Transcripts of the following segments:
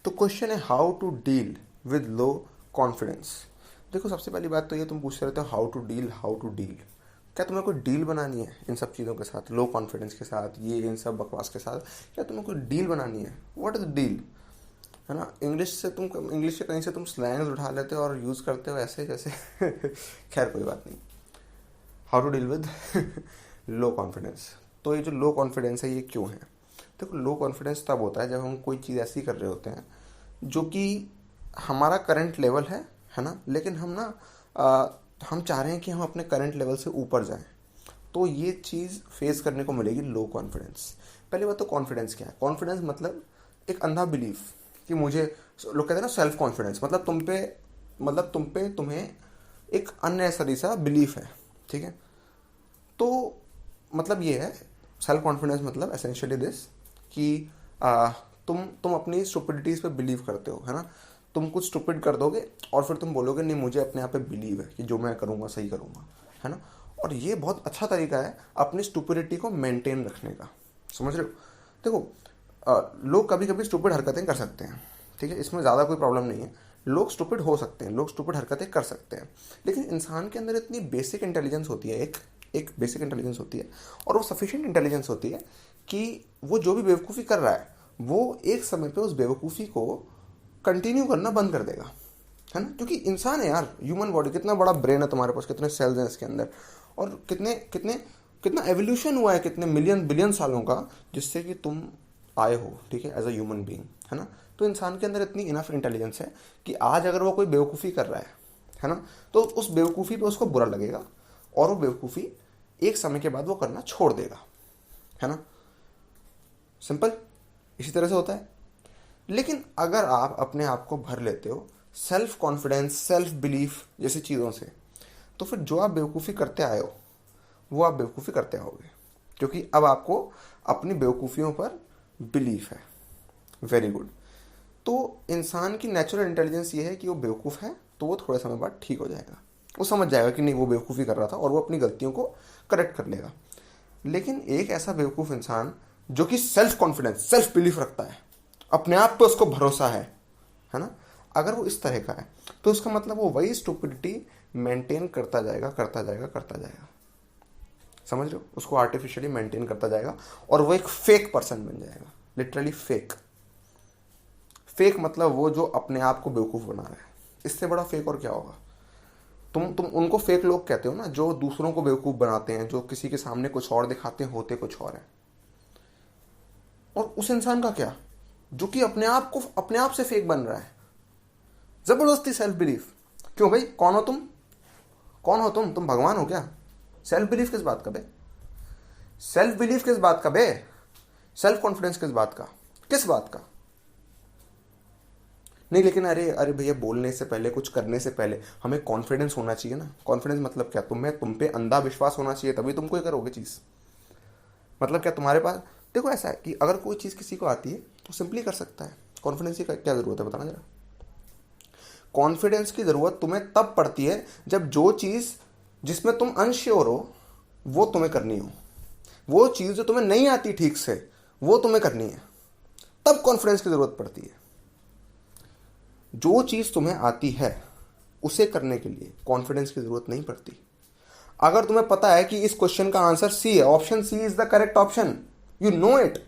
तो क्वेश्चन है how to deal with low confidence. देखो, सबसे पहली बात तो ये तुम पूछते रहते हो हाउ टू डील। क्या तुम्हें कोई डील बनानी है इन सब चीज़ों के साथ, लो कॉन्फिडेंस के साथ, ये इन सब बकवास के साथ? क्या तुम्हें कोई डील बनानी है? What is deal? है ना, इंग्लिश से कहीं से तुम स्लैंग्स उठा लेते हो और यूज़ करते हो ऐसे जैसे खैर कोई बात नहीं। How to deal with low confidence. तो ये जो लो कॉन्फिडेंस है ये क्यों है? देखो, लो कॉन्फिडेंस तब होता है जब हम कोई चीज़ ऐसी कर रहे होते हैं जो कि हमारा करंट लेवल है ना, लेकिन हम चाह रहे हैं कि हम अपने करंट लेवल से ऊपर जाएं। तो ये चीज़ फेस करने को मिलेगी लो कॉन्फिडेंस। पहली बात तो कॉन्फिडेंस क्या है? कॉन्फिडेंस मतलब एक अंधा बिलीफ कि मुझे, लोग कहते हैं ना सेल्फ कॉन्फिडेंस, मतलब तुम पे तुम्हें एक अननेसेसरी सा बिलीफ है, ठीक है? तो मतलब ये है सेल्फ कॉन्फिडेंस, मतलब एसेंशियली दिस कि तुम अपनी स्टुपिडिटीज पे बिलीव करते हो, है ना। तुम कुछ स्टुपिड कर दोगे और फिर तुम बोलोगे नहीं, मुझे अपने आप पे बिलीव है कि जो मैं करूँगा सही करूँगा, है ना। और ये बहुत अच्छा तरीका है अपनी स्टुपिडिटी को मेंटेन रखने का, समझ रहे हो? देखो, लोग कभी कभी स्टुपिड हरकतें कर सकते हैं, ठीक है, इसमें ज़्यादा कोई प्रॉब्लम नहीं है। लोग स्टुपिड हो सकते हैं, लोग स्टुपिड हरकतें कर सकते हैं, लेकिन इंसान के अंदर इतनी बेसिक इंटेलिजेंस होती है, एक बेसिक इंटेलिजेंस होती है, और वो सफिशिएंट इंटेलिजेंस होती है कि वो जो भी बेवकूफ़ी कर रहा है वो एक समय पे उस बेवकूफ़ी को कंटिन्यू करना बंद कर देगा, है ना। क्योंकि इंसान है यार, ह्यूमन बॉडी, कितना बड़ा ब्रेन है तुम्हारे पास, कितने सेल्स हैं इसके अंदर, और कितना एवोल्यूशन हुआ है, कितने मिलियन बिलियन सालों का, जिससे कि तुम आए हो, ठीक है, एज अ ह्यूमन बीइंग, है ना। तो इंसान के अंदर इतनी इनफ इंटेलिजेंस है कि आज अगर वो कोई बेवकूफ़ी कर रहा है ना, तो उस बेवकूफ़ी पे उसको बुरा लगेगा और वो बेवकूफ़ी एक समय के बाद वो करना छोड़ देगा, है ना। सिंपल इसी तरह से होता है। लेकिन अगर आप अपने आप को भर लेते हो सेल्फ कॉन्फिडेंस, सेल्फ बिलीफ जैसी चीज़ों से, तो फिर जो आप बेवकूफ़ी करते आए हो वो आप बेवकूफ़ी करते आओगे, क्योंकि अब आपको अपनी बेवकूफ़ियों पर बिलीफ है। Very good. तो इंसान की नेचुरल इंटेलिजेंस ये है कि वो बेवकूफ़ है तो वो थोड़े समय बाद ठीक हो जाएगा, वो समझ जाएगा कि नहीं वो बेवकूफ़ी कर रहा था और वो अपनी गलतियों को करेक्ट कर लेगा। लेकिन एक ऐसा बेवकूफ़ इंसान जो कि सेल्फ कॉन्फिडेंस, सेल्फ बिलीफ रखता है, अपने आप पे उसको भरोसा है ना, अगर वो इस तरह का है तो उसका मतलब वो वही स्टुपिडिटी मेंटेन करता जाएगा, करता जाएगा, करता जाएगा, समझ रहे हो? उसको आर्टिफिशियली मेंटेन करता जाएगा और वो एक फेक पर्सन बन जाएगा, लिटरली फेक। फेक मतलब वो जो अपने आप को बेवकूफ़ बना रहा है, इससे बड़ा फेक और क्या होगा? तुम उनको फेक लोग कहते हो ना, जो दूसरों को बेवकूफ़ बनाते हैं, जो किसी के सामने कुछ और दिखाते हैं, होते कुछ और है। और उस इंसान का क्या, जो कि अपने आप से फेक बन रहा है, जबरदस्ती सेल्फ बिलीफ। क्यों भाई, कौन हो तुम? कौन हो तुम भगवान हो क्या? सेल्फ बिलीफ किस बात का बे? सेल्फ बिलीफ किस बात का बे? सेल्फ कॉन्फिडेंस किस बात का? किस बात का? नहीं, लेकिन अरे भैया, बोलने से पहले, कुछ करने से पहले हमें कॉन्फिडेंस होना चाहिए ना। कॉन्फिडेंस मतलब क्या? तुम पे अंधा विश्वास होना चाहिए, तभी तुम कोई करोगे चीज़। मतलब क्या तुम्हारे पास, देखो ऐसा है कि अगर कोई चीज़ किसी को आती है तो सिंपली कर सकता है। कॉन्फिडेंस की क्या ज़रूरत है, बताना जरा। कॉन्फिडेंस की ज़रूरत तुम्हें तब पड़ती है जब जो चीज़ जिसमें तुम अनश्योर हो वो तुम्हें करनी हो, वो चीज़ जो तुम्हें नहीं आती ठीक से वो तुम्हें करनी है, तब कॉन्फिडेंस की ज़रूरत पड़ती है। जो चीज़ तुम्हें आती है उसे करने के लिए कॉन्फिडेंस की ज़रूरत नहीं पड़ती। अगर तुम्हें पता है कि इस क्वेश्चन का आंसर सी है, option C is the correct option, you know it,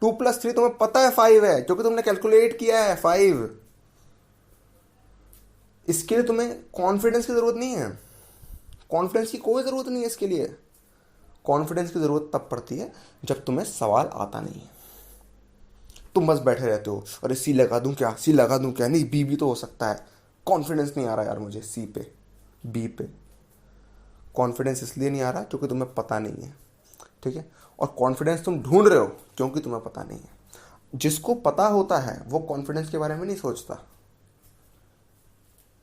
2+3 तुम्हें पता है 5 है, क्योंकि तुमने कैलकुलेट किया है 5, इसके लिए तुम्हें कॉन्फिडेंस की ज़रूरत नहीं है। कॉन्फिडेंस की कोई ज़रूरत नहीं है इसके लिए। कॉन्फिडेंस की ज़रूरत तब पड़ती है जब तुम्हें सवाल आता नहीं है, तुम बस बैठे रहते हो, अरे सी लगा दूं क्या, सी लगा दूं क्या, नहीं बी भी तो हो सकता है, कॉन्फिडेंस नहीं आ रहा यार मुझे सी पे, बी पे। कॉन्फिडेंस इसलिए नहीं आ रहा क्योंकि तुम्हें पता नहीं है, ठीक है। और कॉन्फिडेंस तुम ढूंढ रहे हो क्योंकि तुम्हें पता नहीं है। जिसको पता होता है वो कॉन्फिडेंस के बारे में नहीं सोचता,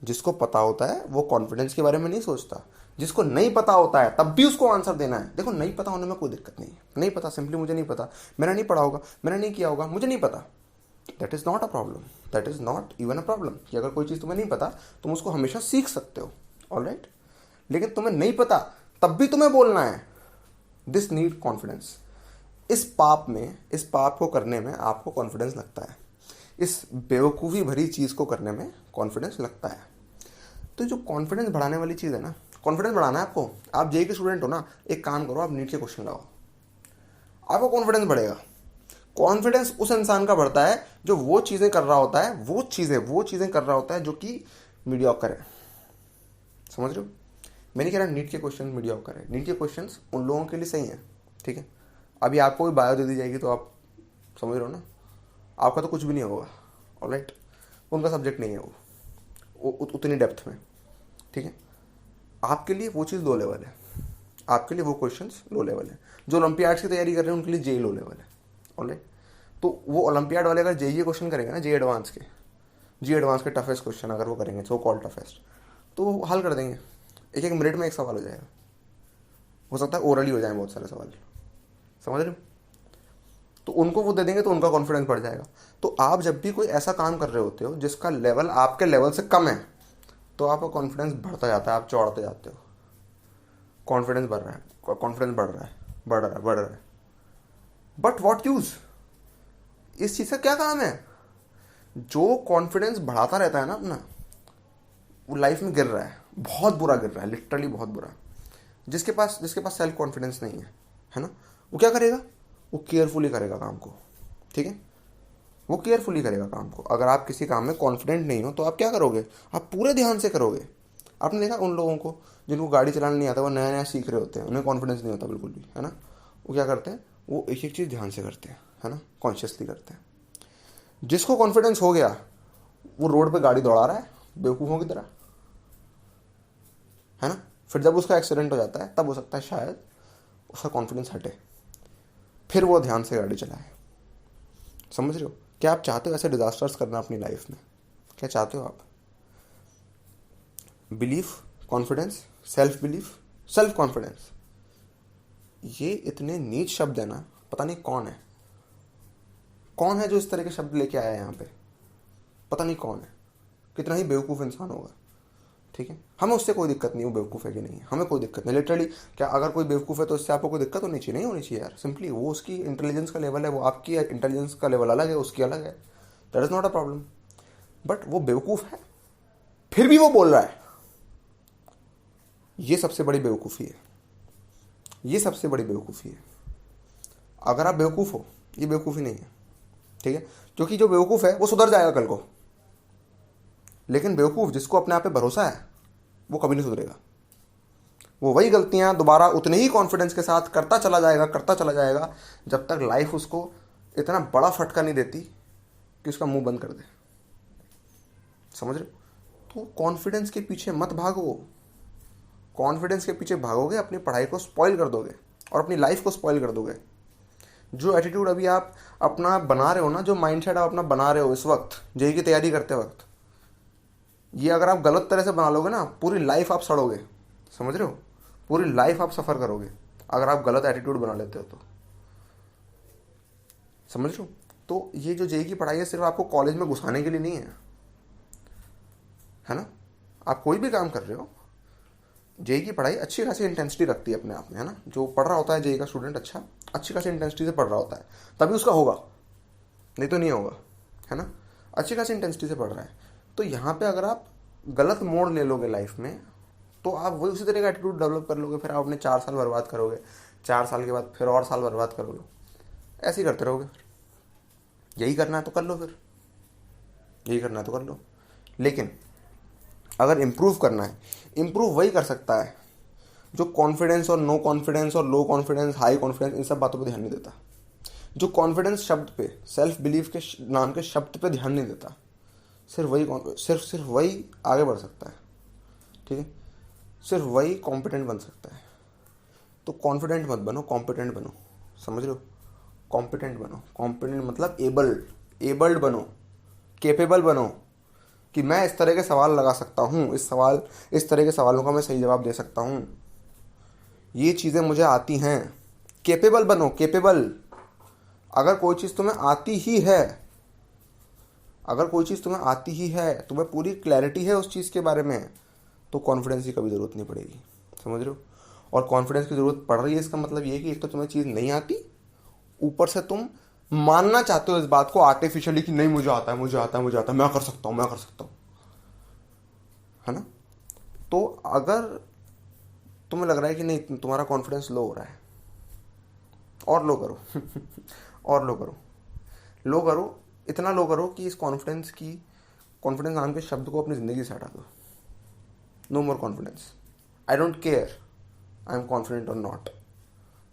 जिसको पता होता है वो कॉन्फिडेंस के बारे में नहीं सोचता। जिसको नहीं पता होता है तब भी उसको आंसर देना है। देखो, नहीं पता होने में कोई दिक्कत नहीं है, नहीं पता, सिंपली मुझे नहीं पता, मैंने नहीं पढ़ा होगा, मैंने नहीं किया होगा, मुझे नहीं पता, that is not a problem, that is not even a problem. कि अगर कोई चीज़ तुम्हें नहीं पता तुम उसको हमेशा सीख सकते हो, ऑलराइट। लेकिन तुम्हें नहीं पता तब भी तुम्हें बोलना है, दिस नीड कॉन्फिडेंस। इस पाप को करने में आपको कॉन्फिडेंस लगता है इस बेवकूफ़ी भरी चीज़ को करने में कॉन्फिडेंस लगता है। तो जो कॉन्फिडेंस बढ़ाने वाली चीज़ है ना, कॉन्फिडेंस बढ़ाना है आपको। आप जेईई के स्टूडेंट हो ना, एक काम करो, आप नीट के क्वेश्चन लगाओ, आपका कॉन्फिडेंस बढ़ेगा। कॉन्फिडेंस उस इंसान का बढ़ता है जो वो चीज़ें कर रहा होता है, वो चीज़ें कर रहा होता है जो कि मीडियोकर है। समझ रहे हो? मैं नहीं कह रहा नीट के क्वेश्चन मीडियोकर है, नीट के क्वेश्चन उन लोगों के लिए सही हैं, ठीक है। अभी आपको भी बायो दे दी जाएगी तो आप समझ रहे हो ना, आपका तो कुछ भी नहीं होगा, ऑलराइट। उनका सब्जेक्ट नहीं है वो उतनी डेप्थ में, ठीक है। आपके लिए वो चीज़ लो लेवल है, आपके लिए वो क्वेश्चंस लो लेवल है। जो ओलंपियाड्स की तैयारी कर रहे हैं उनके लिए जेई लो लेवल है, ऑलराइट। तो वो ओलंपियाड वाले अगर जेई क्वेश्चन करेंगे ना, जी एडवांस के टफेस्ट क्वेश्चन अगर वो करेंगे, सो कॉल्ड टफेस्ट, तो वो हल कर देंगे। एक मिनट में एक सवाल हो जाएगा, हो सकता है ओरली हो जाए बहुत सारे सवाल, समझ रहे हो। तो उनको वो दे देंगे तो उनका कॉन्फिडेंस बढ़ जाएगा। तो आप जब भी कोई ऐसा काम कर रहे होते हो जिसका लेवल आपके लेवल से कम है, तो आपका कॉन्फिडेंस बढ़ता जाता है, आप चौड़ते जाते हो। कॉन्फिडेंस बढ़ रहा है, कॉन्फिडेंस बढ़ रहा है। बट वॉट यूज, इस चीज़ का क्या काम है? जो कॉन्फिडेंस बढ़ाता रहता है ना अपना, वो लाइफ में गिर रहा है, बहुत बुरा गिर रहा है, लिटरली बहुत बुरा। जिसके पास सेल्फ कॉन्फिडेंस नहीं है ना, वो क्या करेगा? वो केयरफुली करेगा काम को, ठीक है। वो केयरफुली करेगा काम को। अगर आप किसी काम में कॉन्फिडेंट नहीं हो तो आप क्या करोगे? आप पूरे ध्यान से करोगे। आपने देखा उन लोगों को जिनको गाड़ी चलाना नहीं आता, वो नया नया सीख रहे होते हैं, उन्हें कॉन्फिडेंस नहीं होता बिल्कुल भी, है ना। वो क्या करते हैं? वो एक एक चीज़ ध्यान से करते हैं, है ना, कॉन्शियसली करते हैं। जिसको कॉन्फिडेंस हो गया वो रोड पे गाड़ी दौड़ा रहा है बेवकूफ़ों की तरह, है ना। फिर जब उसका एक्सीडेंट हो जाता है तब हो सकता है शायद उसका कॉन्फिडेंस हटे, फिर वो ध्यान से गाड़ी चलाए। समझ रहे हो? क्या आप चाहते हो ऐसे डिजास्टर्स करना अपनी लाइफ में? क्या चाहते हो आप? Belief, confidence, self belief, self confidence, ये इतने नीच शब्द है ना, पता नहीं कौन है जो इस तरह के शब्द लेके आया है यहाँ पे, पता नहीं कौन है। कितना ही बेवकूफ़ इंसान होगा, ठीक है। हमें उससे कोई दिक्कत नहीं, वो बेवकूफ़ है कि नहीं है, हमें कोई दिक्कत नहीं। लिटरली क्या अगर कोई बेवकूफ़ है तो इससे आपको कोई दिक्कत होनी चाहिए? नहीं होनी चाहिए यार। सिंपली वो उसकी इंटेलिजेंस का लेवल है, वो आपकी इंटेलिजेंस का लेवल अलग है, उसकी अलग है, that is not a problem. But वो बेवकूफ़ है फिर भी वो बोल रहा है, ये सबसे बड़ी बेवकूफ़ी है, ये सबसे बड़ी बेवकूफ़ी है। अगर आप बेवकूफ़ हो, ये बेवकूफ़ी नहीं है, ठीक है। क्योंकि जो बेवकूफ़ है वो सुधर जाएगा कल को, लेकिन बेवकूफ़ जिसको अपने आप पे भरोसा है वो कभी नहीं सुधरेगा। वो वही गलतियां दोबारा उतने ही कॉन्फिडेंस के साथ करता चला जाएगा जब तक लाइफ उसको इतना बड़ा फटका नहीं देती कि उसका मुंह बंद कर दे। समझ रहे? तो कॉन्फिडेंस के पीछे मत भागो। कॉन्फिडेंस के पीछे भागोगे अपनी पढ़ाई को स्पॉइल कर दोगे और अपनी लाइफ को स्पॉइल कर दोगे। जो एटीट्यूड अभी आप अपना बना रहे हो ना, जो माइंडसेट आप अपना बना रहे हो इस वक्त जेईई की तैयारी करते वक्त, ये अगर आप गलत तरह से बना लोगे ना, पूरी लाइफ आप सड़ोगे। समझ रहे हो? पूरी लाइफ आप सफ़र करोगे अगर आप गलत एटीट्यूड बना लेते हो तो। समझ रहे हो? तो ये जो जेईई की पढ़ाई है सिर्फ आपको कॉलेज में घुसाने के लिए नहीं है ना। आप कोई भी काम कर रहे हो, जेईई की पढ़ाई अच्छी खासी इंटेंसिटी रखती है अपने आप में, है ना। जो पढ़ रहा होता है जेईई का स्टूडेंट अच्छी खासी इंटेंसिटी से पढ़ रहा होता है, तभी उसका होगा, नहीं तो नहीं होगा, है ना। अच्छी खासी इंटेंसिटी से पढ़ रहा है। तो यहाँ पे अगर आप गलत मोड़ ले लोगे लाइफ में, तो आप वही उसी तरह का एटीट्यूड डेवलप कर लोगे। फिर आप अपने 4 साल बर्बाद करोगे, 4 साल के बाद फिर और साल बर्बाद करोगे, ऐसे ही करते रहोगे। यही करना है तो कर लो, फिर यही करना है तो कर लो। लेकिन अगर इम्प्रूव करना है, इम्प्रूव वही कर सकता है जो कॉन्फिडेंस और नो कॉन्फिडेंस और लो कॉन्फिडेंस, हाई कॉन्फिडेंस, इन सब बातों पे ध्यान नहीं देता। जो कॉन्फिडेंस शब्द पे, सेल्फ बिलीफ के नाम के शब्द पे ध्यान नहीं देता, सिर्फ वही आगे बढ़ सकता है, ठीक है। सिर्फ वही कॉम्पिटेंट बन सकता है। तो कॉन्फिडेंट मत बनो, कॉम्पिटेंट बनो। समझ रहे हो? कॉम्पिटेंट बनो। कॉम्पिटेंट मतलब एबल्ड बनो, केपेबल बनो कि मैं इस तरह के सवाल लगा सकता हूँ, इस तरह के सवालों का मैं सही जवाब दे सकता हूँ, ये चीज़ें मुझे आती हैं। केपेबल बनो, केपेबल। अगर कोई चीज़ तुम्हें आती ही है, तुम्हें पूरी क्लैरिटी है उस चीज़ के बारे में, तो कॉन्फिडेंस की कभी ज़रूरत नहीं पड़ेगी। समझ रहे हो? और कॉन्फिडेंस की ज़रूरत पड़ रही है इसका मतलब ये कि एक तो तुम्हें चीज़ नहीं आती, ऊपर से तुम मानना चाहते हो इस बात को आर्टिफिशियली कि नहीं मुझे आता है, मुझे आता है, मुझे आता है, मैं कर सकता हूं, मैं कर सकता हूं, है ना। तो अगर तुम्हें लग रहा है कि नहीं तुम्हारा कॉन्फिडेंस लो हो रहा है, और लो करो और लो करो, लो करो, इतना लो करो कि इस कॉन्फिडेंस नाम के शब्द को अपनी ज़िंदगी से हटा दो। No more confidence. I don't care I am confident और not.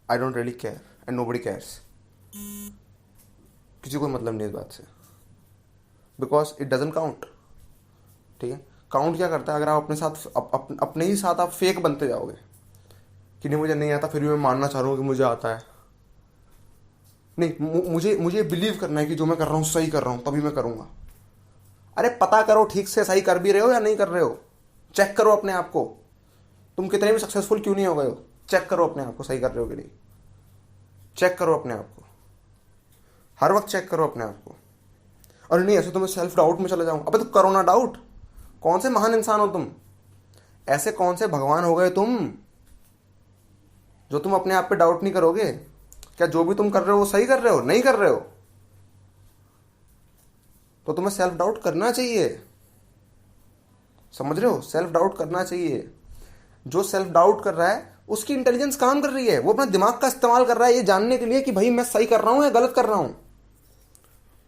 I don't really care and nobody cares. किसी को मतलब नहीं इस बात से, बिकॉज इट डजेंट काउंट। ठीक है, काउंट क्या करता है, अगर आप अपने साथ अपने ही साथ आप फेक बनते जाओगे कि नहीं मुझे नहीं आता, फिर भी मैं मानना चाह रहा हूँ कि मुझे आता है। नहीं, मुझे बिलीव करना है कि जो मैं कर रहा हूँ सही कर रहा हूँ, तभी मैं करूँगा। अरे पता करो ठीक से सही कर भी रहे हो या नहीं कर रहे हो। चेक करो अपने आप को, तुम कितने भी सक्सेसफुल क्यों नहीं हो गए हो, चेक करो अपने आप को सही कर रहे हो कि नहीं। चेक करो अपने आप को, हर वक्त चेक करो अपने आप को। अरे नहीं ऐसे तो मैं सेल्फ डाउट में चला जाऊंगा। अबे तो करो ना डाउट। कौन से महान इंसान हो तुम, ऐसे कौन से भगवान हो गए तुम जो तुम अपने आप पे डाउट नहीं करोगे। क्या जो भी तुम कर रहे हो वो सही कर रहे हो, नहीं कर रहे हो, तो तुम्हें सेल्फ डाउट करना चाहिए। समझ रहे हो, सेल्फ डाउट करना चाहिए। जो सेल्फ डाउट कर रहा है उसकी इंटेलिजेंस काम कर रही है, वो अपना दिमाग का इस्तेमाल कर रहा है ये जानने के लिए कि भाई मैं सही कर रहा हूं या गलत कर रहा हूं।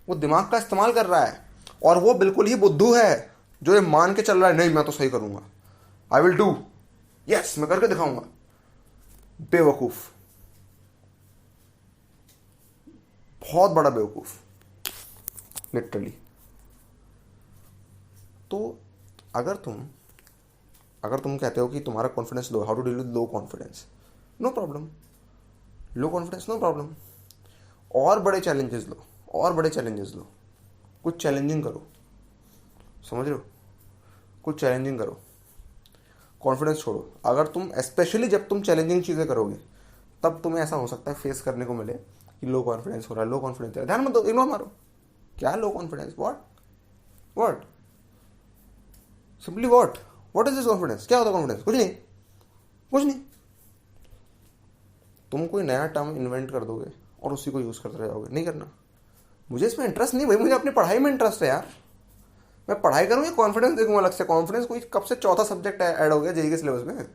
वो दिमाग का इस्तेमाल कर रहा है, और वो बिल्कुल ही बुद्धू है जो ये मान के चल रहा है नहीं मैं तो सही करूंगा, आई विल डू, यस मैं करके दिखाऊंगा। बेवकूफ, बहुत बड़ा बेवकूफ, लिटरली। तो अगर तुम कहते हो कि तुम्हारा confidence low, how to deal with low confidence, no problem. Low confidence no problem. और बड़े चैलेंजेस लो, और बड़े चैलेंजेस लो, कुछ चैलेंजिंग करो। समझ रहे हो, कुछ चैलेंजिंग करो। कॉन्फिडेंस छोड़ो। अगर तुम स्पेशली जब तुम चैलेंजिंग चीज़ें करोगे तब तुम्हें ऐसा हो सकता है फेस करने को मिले कि लो कॉन्फिडेंस हो रहा है, लो कॉन्फिडेंस। ध्यान मत दो, इग्नोर मारो। क्या low confidence, what simply what is this confidence, क्या होता है कॉन्फिडेंस, कुछ नहीं, कुछ नहीं। तुम कोई नया टर्म इन्वेंट कर दोगे और उसी को यूज करते रह जाओगे, नहीं करना। मुझे इसमें इंटरेस्ट नहीं भाई, मुझे अपनी पढ़ाई में इंटरेस्ट है यार। मैं पढ़ाई करूँगा, कॉन्फिडेंस देखूंगा अलग से। कॉन्फिडेंस कोई कब से चौथा सब्जेक्ट ऐड हो गया जेईई के सिलेबस में।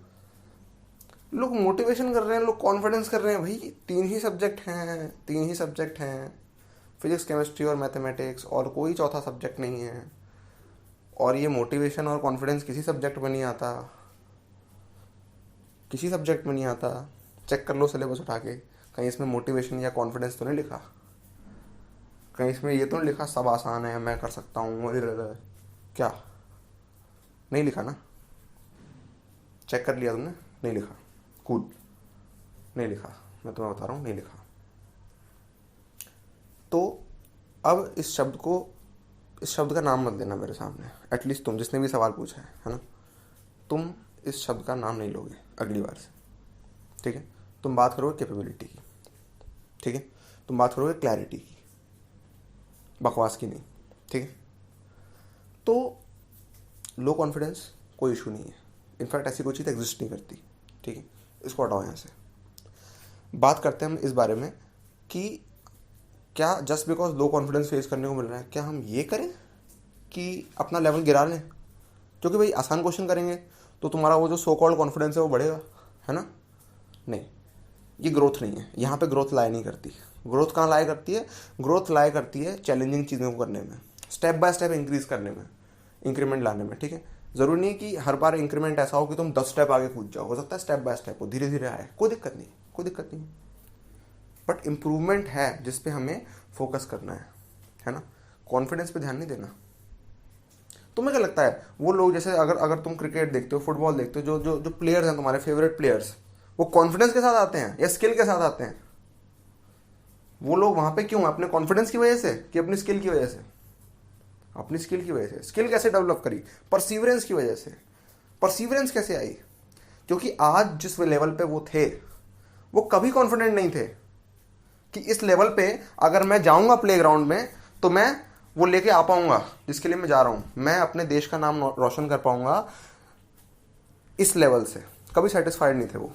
लोग मोटिवेशन कर रहे हैं, लोग कॉन्फिडेंस कर रहे हैं। भाई 3 ही सब्जेक्ट हैं, फिजिक्स केमिस्ट्री और मैथमेटिक्स, और कोई चौथा सब्जेक्ट नहीं है। और ये मोटिवेशन और कॉन्फिडेंस किसी सब्जेक्ट में नहीं आता, किसी सब्जेक्ट में नहीं आता। चेक कर लो सिलेबस उठा के, कहीं इसमें मोटिवेशन या कॉन्फिडेंस तो नहीं लिखा, कहीं इसमें ये तो नहीं लिखा सब आसान है, मैं कर सकता हूँ, क्या नहीं लिखा ना। चेक कर लिया तुमने, नहीं लिखा, कूल, नहीं लिखा, मैं तुम्हें बता रहा हूँ नहीं लिखा। तो अब इस शब्द का नाम मत देना मेरे सामने, एटलीस्ट तुम जिसने भी सवाल पूछा है ना, तुम इस शब्द का नाम नहीं लोगे अगली बार से। ठीक है, तुम बात करोगे कैपेबिलिटी की, ठीक है, तुम बात करोगे क्लैरिटी की, बकवास की नहीं। ठीक है, तो लो कॉन्फिडेंस कोई इशू नहीं है, इनफैक्ट ऐसी कोई चीज़ एग्जिस्ट नहीं करती। ठीक है, इसको हटाओ यहाँ से। बात करते हैं हम इस बारे में कि क्या just because low confidence face करने को मिल रहा है, क्या हम ये करें कि अपना लेवल गिरा लें? क्योंकि भाई आसान क्वेश्चन करेंगे तो तुम्हारा वो जो सो कॉल्ड कॉन्फिडेंस है वो बढ़ेगा, है ना। नहीं, ये ग्रोथ नहीं है, यहाँ पे ग्रोथ लाया नहीं करती। ग्रोथ कहाँ लाया करती है? ग्रोथ लाया करती है चैलेंजिंग चीज़ों को करने में, स्टेप बाय स्टेप इंक्रीज करने में, इंक्रीमेंट लाने में। ठीक है, ज़रूरी नहीं कि हर बार इंक्रीमेंट ऐसा हो कि तुम 10 स्टेप आगे कूद जाओ, हो सकता है स्टेप बाय स्टेप हो, धीरे धीरे आए, कोई दिक्कत नहीं, कोई दिक्कत नहीं। बट इम्प्रूवमेंट है जिस पे हमें फोकस करना है ना, कॉन्फिडेंस पे ध्यान नहीं देना। तुम्हें क्या लगता है वो लोग, जैसे अगर तुम क्रिकेट देखते हो, फुटबॉल देखते हो, जो जो जो प्लेयर्स हैं तुम्हारे फेवरेट प्लेयर्स, वो कॉन्फिडेंस के साथ आते हैं या स्किल के साथ आते हैं? वो लोग वहां पे क्यों? अपने कॉन्फिडेंस की वजह से कि अपनी स्किल की वजह से? अपनी स्किल की वजह से। स्किल कैसे डेवलप करी? परसीवरेंस की वजह से। परसीवरेंस कैसे आई? क्योंकि आज जिस लेवल पे वो थे वो कभी कॉन्फिडेंट नहीं थे कि इस लेवल पे अगर मैं जाऊंगा प्लेग्राउंड में तो मैं वो लेके आ पाऊंगा जिसके लिए मैं जा रहा हूं, मैं अपने देश का नाम रोशन कर पाऊंगा। इस लेवल से कभी सेटिस्फाइड नहीं थे वो।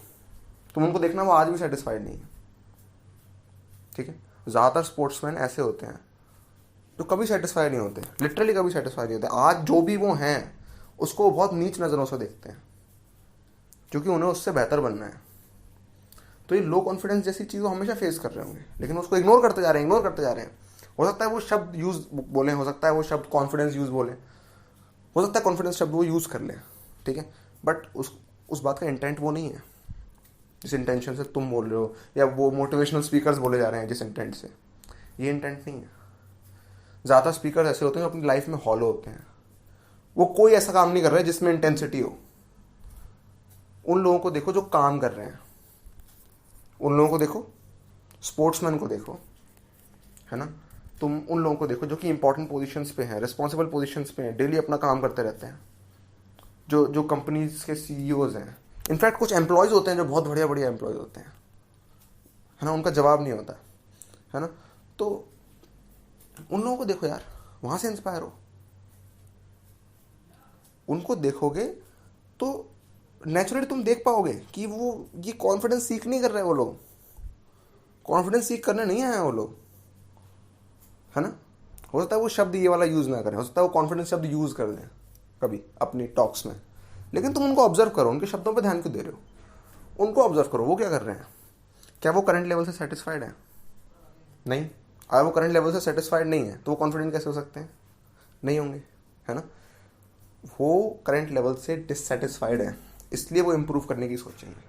तुम उनको देखना, वो आज भी सेटिस्फाइड नहीं है। ठीक है, ज़्यादातर स्पोर्ट्समैन ऐसे होते हैं जो कभी सेटिस्फाई नहीं होते, लिटरली कभी सेटिस्फाई नहीं होते। आज जो भी वो हैं उसको बहुत नीच नज़रों से देखते हैं, क्योंकि उन्हें उससे बेहतर बनना है। तो ये लो कॉन्फिडेंस जैसी चीज़ वो हमेशा फेस कर रहे होंगे, लेकिन उसको इग्नोर करते जा रहे हैं, इग्नोर करते जा रहे हैं। हो सकता है वो शब्द यूज़ बोले, हो सकता है वो शब्द कॉन्फिडेंस यूज़ बोले, हो सकता है कॉन्फिडेंस शब्द वो यूज़ कर लें, ठीक है, बट उस बात का इंटेंट वो नहीं है जिस इंटेंशन से तुम बोल रहे हो, या वो मोटिवेशनल स्पीकर्स बोले जा रहे हैं जिस इंटेंट से, ये इंटेंट नहीं है। ज़्यादा स्पीकर ऐसे होते हैं जो अपनी लाइफ में हॉलो होते हैं, वो कोई ऐसा काम नहीं कर रहे जिसमें इंटेंसिटी हो। उन लोगों को देखो जो काम कर रहे हैं, उन लोगों को देखो, स्पोर्ट्समैन को देखो, है ना, तुम उन लोगों को देखो जो कि इंपॉर्टेंट पोजीशंस पे हैं, रिस्पॉन्सिबल पोजीशंस पे हैं, डेली अपना काम करते रहते हैं, जो कंपनीज के सीईओज हैं। इनफैक्ट कुछ एम्प्लॉयज़ होते हैं जो बहुत बढ़िया बढ़िया एम्प्लॉयज़ होते हैं, है ना, उनका जवाब नहीं होता, है ना। तो उन लोगों को देखो यार, वहाँ से इंस्पायर हो। उनको देखोगे तो नेचुरली तुम देख पाओगे कि वो ये कॉन्फिडेंस सीख नहीं कर रहे, वो लोग कॉन्फिडेंस सीख करने नहीं आए वो लोग, है ना। हो सकता है वो शब्द ये वाला यूज़ ना करें, हो सकता है वो कॉन्फिडेंस शब्द यूज़ कर दें कभी अपनी टॉक्स में, लेकिन तुम उनको ऑब्जर्व करो, उनके शब्दों पर ध्यान क्यों दे रहे हो, उनको ऑब्जर्व करो वो क्या कर रहे हैं। क्या वो करंट लेवल से सेटिस्फाइड है? नहीं। अगर वो करंट लेवल से सेटिस्फाइड नहीं है तो वो कॉन्फिडेंट कैसे हो सकते हैं? नहीं होंगे, है ना। वो करंट लेवल से डिससेटिस्फाइड है, इसलिए वो इम्प्रूव करने की सोचेंगे,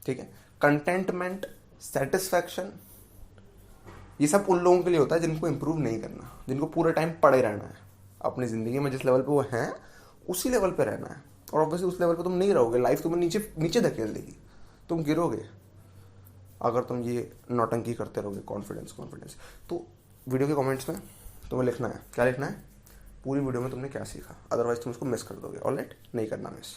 ठीक है। कंटेंटमेंट, सेटिस्फैक्शन, ये सब उन लोगों के लिए होता है जिनको इम्प्रूव नहीं करना, जिनको पूरे टाइम पड़े रहना है अपनी ज़िंदगी में, जिस लेवल पे वो हैं उसी लेवल पे रहना है। और ऑब्वियसली उस लेवल पे तुम नहीं रहोगे, लाइफ तुम्हें नीचे नीचे धकेल देगी, तुम गिरोगे अगर तुम ये नौटंकी करते रहोगे। कॉन्फिडेंस कॉन्फिडेंस तो वीडियो के कमेंट्स में तुम्हें लिखना है, क्या लिखना है, पूरी वीडियो में तुमने क्या सीखा, अदरवाइज तुम उसको मिस कर दोगे। ऑलराइट, नहीं करना मिस।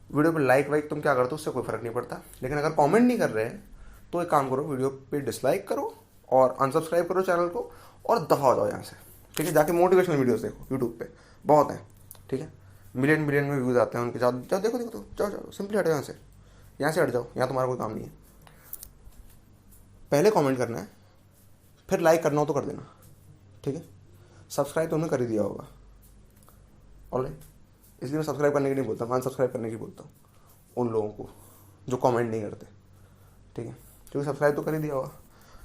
वीडियो पे लाइक वाइक तुम क्या करते हो उससे कोई फ़र्क नहीं पड़ता, लेकिन अगर कमेंट नहीं कर रहे हैं तो एक काम करो, वीडियो पे डिसलाइक करो और अनसब्सक्राइब करो चैनल को और दफा हो जाओ यहाँ से, ठीक है। जाके मोटिवेशनल वीडियोस देखो यूट्यूब पे, बहुत हैं, ठीक है, मिलियन मिलियन में व्यूज़ आते हैं उनके। जाओ जाओ देखो देखो, तो जाओ जाओ, सिंपली हटो यहाँ से हट जाओ, यहाँ तुम्हारा कोई काम नहीं है। पहले कमेंट करना है, फिर लाइक करना हो तो कर देना, ठीक है। सब्सक्राइब तो उन्होंने कर ही दिया होगा, ऑलराइट, इसलिए मैं सब्सक्राइब करने की नहीं बोलता, मैं अनसब्सक्राइब करने की बोलता हूँ उन लोगों को जो कमेंट नहीं करते, ठीक है, क्योंकि सब्सक्राइब तो कर ही दिया होगा।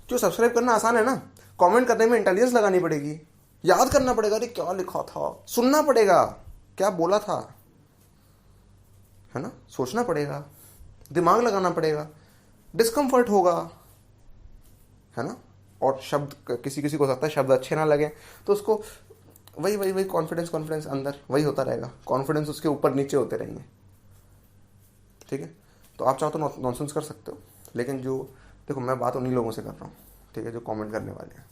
जो सब्सक्राइब करना आसान है ना, कमेंट करने में इंटेलिजेंस लगानी पड़ेगी, याद करना पड़ेगा, अरे क्या लिखा था, सुनना पड़ेगा क्या बोला था, है ना, सोचना पड़ेगा, दिमाग लगाना पड़ेगा, डिस्कम्फर्ट होगा, है ना। और शब्द किसी किसी को हो सकता है शब्द अच्छे ना लगे तो उसको वही वही वही कॉन्फिडेंस कॉन्फिडेंस अंदर वही होता रहेगा, कॉन्फिडेंस उसके ऊपर नीचे होते रहेंगे, ठीक है। तो आप चाहो तो नॉनसेंस कर सकते हो, लेकिन जो देखो मैं बात उन्हीं लोगों से कर रहा हूँ, ठीक है, जो कमेंट करने वाले हैं,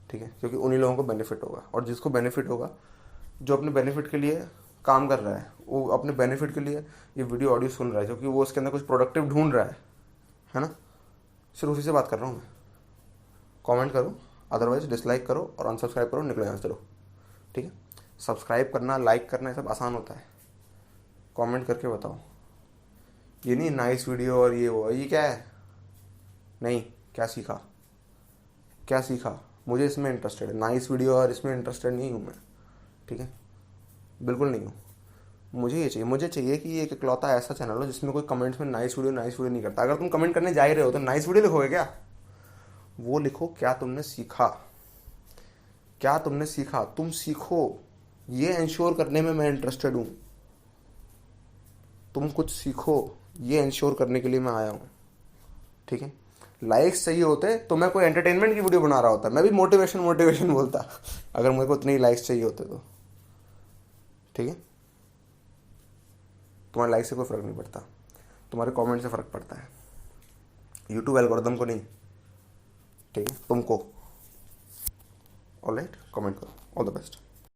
ठीक है, क्योंकि उन्हीं लोगों को बेनिफिट होगा। और जिसको बेनिफिट होगा, जो अपने बेनिफिट के लिए काम कर रहा है, वो अपने बेनिफिट के लिए ये वीडियो ऑडियो सुन रहा है, क्योंकि वो उसके अंदर कुछ प्रोडक्टिव ढूंढ रहा है ना, सिर्फ उसी से बात कर रहा हूँ मैं। कमेंट करो, अदरवाइज डिसलाइक करो और अनसब्सक्राइब करो, निकलो यहाँ से, चलो, ठीक है। सब्सक्राइब करना, लाइक करना, ये सब आसान होता है, कमेंट करके बताओ। ये नहीं नाइस वीडियो और ये वो, ये क्या है, नहीं, क्या सीखा, क्या सीखा, मुझे इसमें इंटरेस्टेड है, नाइस वीडियो और इसमें इंटरेस्टेड नहीं हूँ मैं, ठीक है, बिल्कुल नहीं हूँ। मुझे चाहिए कि ये एक इकलौता ऐसा चैनल हो जिसमें कोई कमेंट्स में नाइस वीडियो नहीं करता। अगर तुम कमेंट करने जा ही रहे हो तो नाइस वीडियो लिखोगे क्या? वो लिखो क्या तुमने सीखा, क्या तुमने सीखा, तुम सीखो, ये इंश्योर करने में मैं इंटरेस्टेड हूँ, तुम कुछ सीखो, ये इंश्योर करने के लिए मैं आया हूँ, ठीक है। लाइक्स चाहिए होते तो मैं कोई एंटरटेनमेंट की वीडियो बना रहा होता, मैं भी मोटिवेशन बोलता अगर मुझे को उतने ही लाइक्स चाहिए होते तो, ठीक है। तुम्हारे लाइक से कोई फ़र्क नहीं पड़ता, तुम्हारे कमेंट से फ़र्क पड़ता है, यूट्यूब एल्गोरिदम को नहीं, ठीक है, तुमको। ऑलराइट, कमेंट करो, ऑल द बेस्ट।